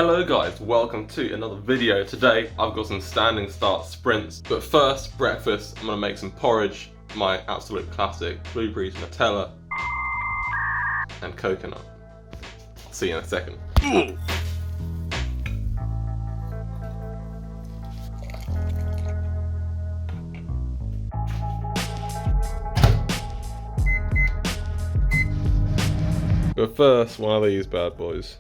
Hello guys, welcome to another video. Today I've got some standing start sprints, but first breakfast I'm going to make some porridge, my absolute classic blueberries, Nutella and coconut. I'll see you in a second. But first, one of these bad boys.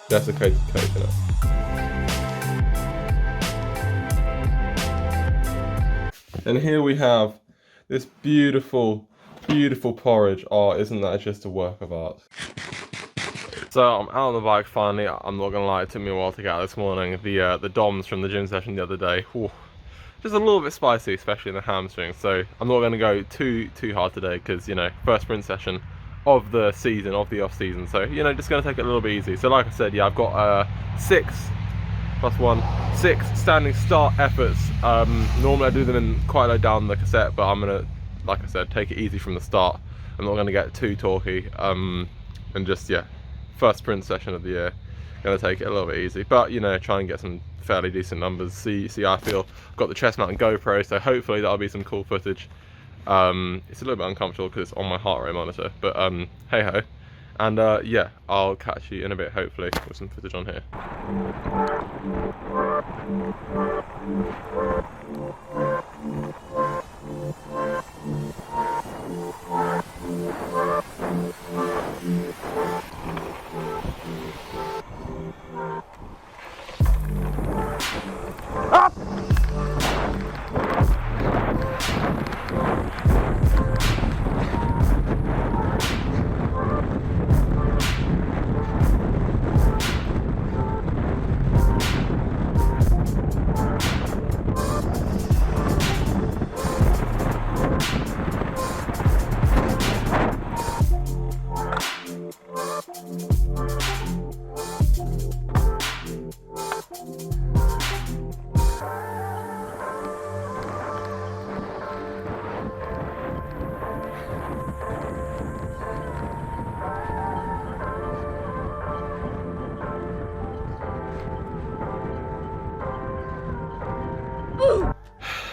Desiccated coconut. And here we have this beautiful, beautiful porridge. Oh, isn't that just a work of art? So I'm out on the bike finally. I'm not gonna lie, it took me a while to get out this morning. The DOMs from the gym session the other day, whew, just a little bit spicy, especially in the hamstring. So I'm not gonna go too hard today because, you know, first sprint session of the season, of the off season. So, you know, just gonna take it a little bit easy. So like I said, yeah, I've got 6 standing start efforts. Normally I do them in quite low down the cassette, but I'm gonna, like I said, take it easy from the start. I'm not gonna get too talky, and just, yeah, first sprint session of the year, gonna take it a little bit easy, but, you know, try and get some fairly decent numbers. See how I feel. I've got the chest mount and GoPro, so hopefully that'll be some cool footage. It's a little bit uncomfortable because it's on my heart rate monitor, but hey ho. And yeah, I'll catch you in a bit, hopefully, with some footage on here.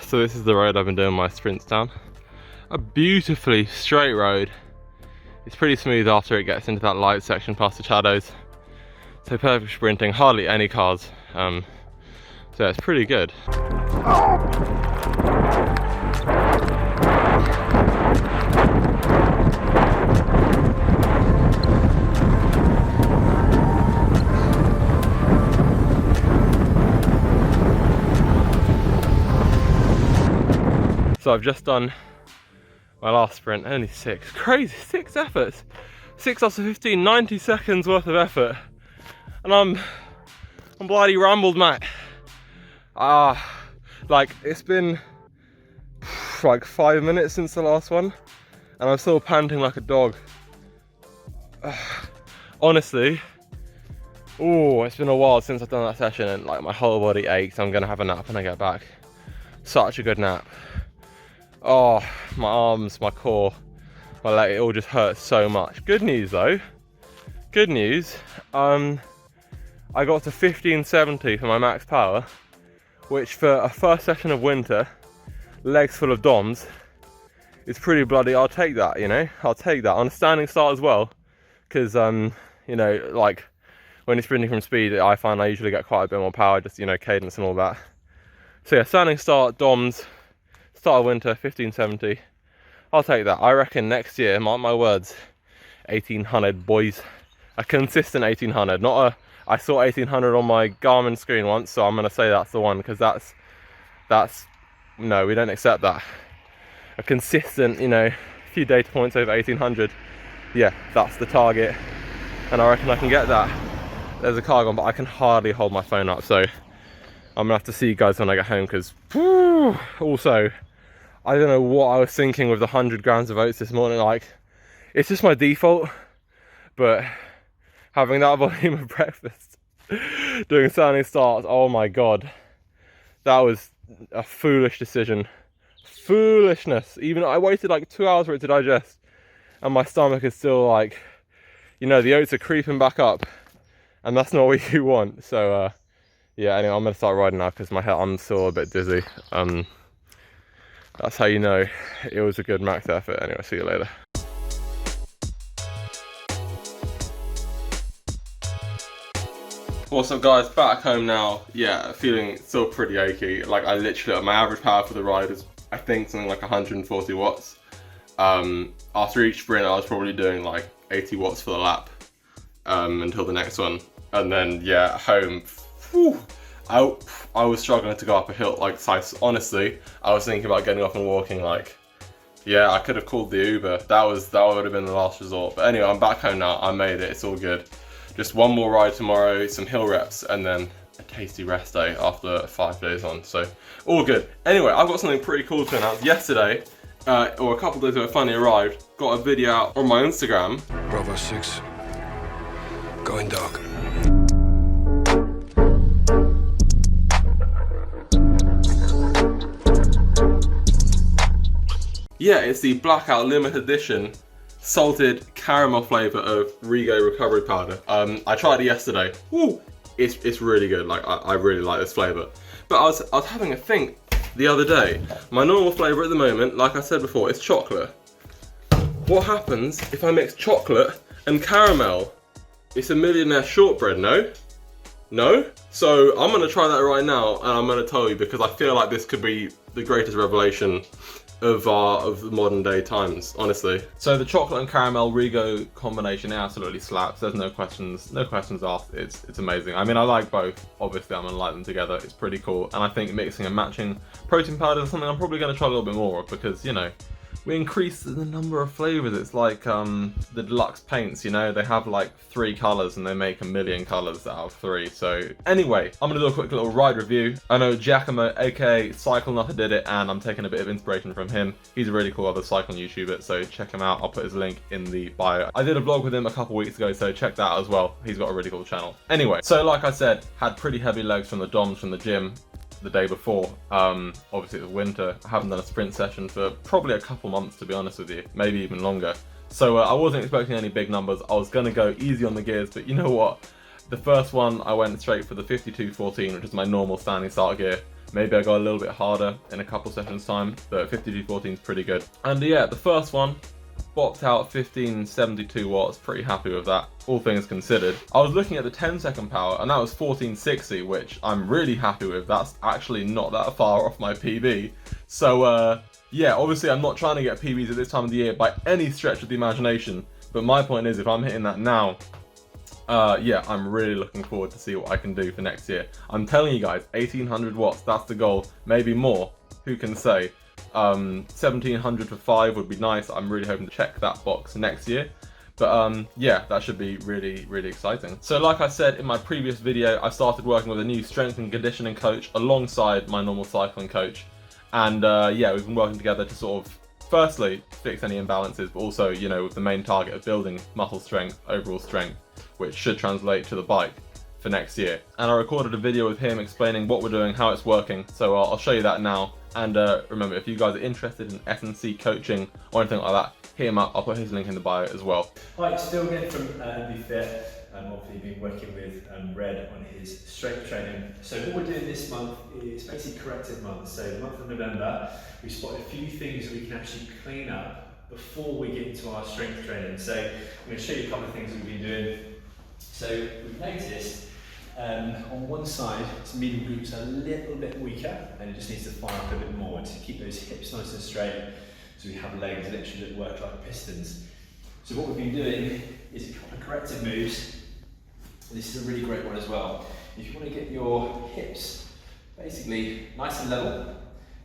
So this is the road I've been doing my sprints down. A beautifully straight road. It's pretty smooth after it gets into that light section past the shadows. So perfect sprinting, hardly any cars. So yeah, it's pretty good. So I've just done my last sprint, only 6, crazy, 6 efforts. 6 after 15, 90 seconds worth of effort. And I'm bloody rambled, mate. Like it's been like 5 minutes since the last one and I'm still panting like a dog. Honestly, it's been a while since I've done that session and like my whole body aches. I'm gonna have a nap when I get back. Such a good nap. Oh, my arms, my core, my leg, it all just hurts so much. Good news though, good news. I got to 1570 for my max power, which for a first session of winter, legs full of DOMs, is pretty bloody. I'll take that, you know, I'll take that on a standing start as well, because you know, like when you're sprinting from speed, I find I usually get quite a bit more power, just, you know, cadence and all that. So yeah, standing start, DOMs, start of winter, 1570. I'll take that. I reckon next year, mark my words, 1800 boys. A consistent 1800, not a, I saw 1800 on my Garmin screen once, so I'm gonna say that's the one, because that's, no, we don't accept that. A consistent, you know, few data points over 1800, yeah, that's the target. And I reckon I can get that. There's a car gone, but I can hardly hold my phone up, so I'm gonna have to see you guys when I get home, because also, I don't know what I was thinking with the 100 grams of oats this morning. Like, it's just my default, but having that volume of breakfast, doing standing starts, oh my god, That was a foolish decision. Foolishness. Even I waited like 2 hours for it to digest, and my stomach is still like, you know, the oats are creeping back up, and that's not what you want. So yeah, anyway, I'm gonna start riding now because I'm still a bit dizzy. That's how you know it was a good max effort. Anyway, see you later. What's up guys, back home now. Yeah, feeling still pretty achy. Like I literally, my average power for the ride is I think something like 140 watts. After each sprint I was probably doing like 80 watts for the lap until the next one. And then yeah, home, whew, I was struggling to go up a hill. Like honestly, I was thinking about getting off and walking. Like, yeah, I could have called the Uber. That would have been the last resort. But anyway, I'm back home now. I made it. It's all good. Just one more ride tomorrow, some hill reps, and then a tasty rest day after 5 days on. So all good. Anyway, I've got something pretty cool to announce. Yesterday, or a couple of days ago, it finally arrived. Got a video out on my Instagram. Bravo 6, going dark. Yeah, it's the Blackout Limited Edition salted caramel flavour of Rigo recovery powder. I tried it yesterday. Woo! It's really good. Like I really like this flavour. But I was having a think the other day. My normal flavour at the moment, like I said before, is chocolate. What happens if I mix chocolate and caramel? It's a millionaire shortbread, no? No? So I'm gonna try that right now, and I'm gonna tell you because I feel like this could be the greatest revelation of the modern day times, honestly. So the chocolate and caramel Rigo combination absolutely slaps. There's no questions asked. It's amazing. I mean, I like both. Obviously, I'm gonna like them together. It's pretty cool, and I think mixing and matching protein powder is something I'm probably gonna try a little bit more of because, you know, we increase the number of flavors. It's like the deluxe paints, you know, they have like 3 colors and they make 1,000,000 colors out of 3. So anyway, I'm gonna do a quick little ride review. I know Giacomo, aka Cycle Nutter, did it, and I'm taking a bit of inspiration from him. He's a really cool other cycling YouTuber, so check him out. I'll put his link in the bio. I did a vlog with him a couple weeks ago, so check that out as well. He's got a really cool channel. Anyway, so like I said, had pretty heavy legs from the DOMs from the gym the day before. Obviously it was winter. I haven't done a sprint session for probably a couple months, to be honest with you, maybe even longer. So I wasn't expecting any big numbers. I was gonna go easy on the gears, but you know what? The first one I went straight for the 52-14, which is my normal standing start gear. Maybe I go a little bit harder in a couple sessions time, but 52-14 is pretty good. And yeah, the first one bopped out 1572 watts, pretty happy with that, all things considered. I was looking at the 10-second power, and that was 1460, which I'm really happy with. That's actually not that far off my PB. So yeah, obviously I'm not trying to get PBs at this time of the year by any stretch of the imagination, but my point is if I'm hitting that now, yeah, I'm really looking forward to see what I can do for next year. I'm telling you guys, 1800 watts, that's the goal, maybe more, who can say. 1700 for 5 would be nice. I'm really hoping to check that box next year. But yeah, that should be really, really exciting. So like I said in my previous video, I started working with a new strength and conditioning coach alongside my normal cycling coach. And yeah, we've been working together to sort of, firstly, fix any imbalances, but also, you know, with the main target of building muscle strength, overall strength, which should translate to the bike for next year. And I recorded a video with him explaining what we're doing, how it's working. So I'll show you that now. And remember, if you guys are interested in S&C coaching or anything like that, hit him up. I'll put his link in the bio as well. Hi, it's Phil again from Be Fit. Obviously been working with Red on his strength training. So what we're doing this month is basically corrective month. So the month of November, we spotted a few things we can actually clean up before we get into our strength training. So I'm going to show you a couple of things we've been doing. So we've noticed on one side, its medial glutes are a little bit weaker and it just needs to fire up a bit more to keep those hips nice and straight, so we have legs literally that work like pistons. So what we've been doing is a couple of corrective moves. This is a really great one as well. If you want to get your hips basically nice and level,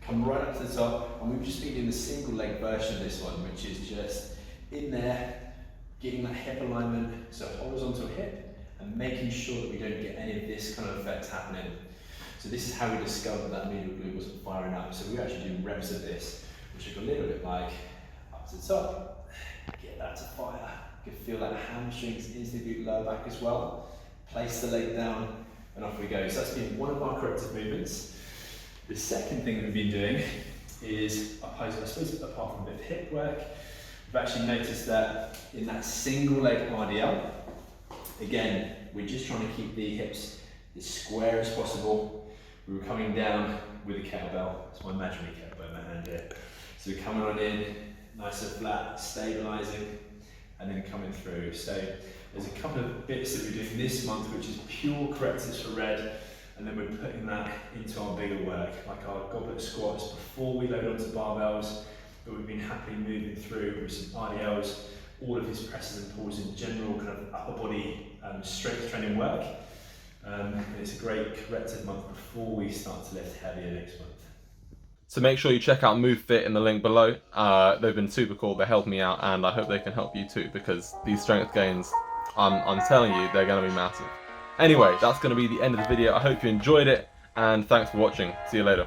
come right up to the top, and we've just been doing the single leg version of this one, which is just in there, getting that hip alignment, so horizontal hip, and making sure that we don't get any of this kind of effect happening. So this is how we discovered that medial glute wasn't firing up. So we're actually doing reps of this, which look a little bit like up to the top, get that to fire. You can feel that hamstrings into the glute lower back as well. Place the leg down and off we go. So that's been one of our corrective movements. The second thing we've been doing is, I suppose apart from a bit of hip work, we've actually noticed that in that single leg RDL, again, we're just trying to keep the hips as square as possible. We were coming down with a kettlebell. It's my imaginary kettlebell in my hand here. So we're coming on in, nice and flat, stabilising, and then coming through. So there's a couple of bits that we're doing this month, which is pure correctives for red, and then we're putting that into our bigger work, like our goblet squats before we load onto barbells, but we've been happily moving through with some RDLs, all of his presses and pulls in general kind of upper body strength training work. And it's a great corrective month before we start to lift heavier next month. So make sure you check out Move Fit in the link below. They've been super cool, they helped me out, and I hope they can help you too, because these strength gains, I'm telling you, they're going to be massive. Anyway, that's going to be the end of the video. I hope you enjoyed it, and thanks for watching. See you later.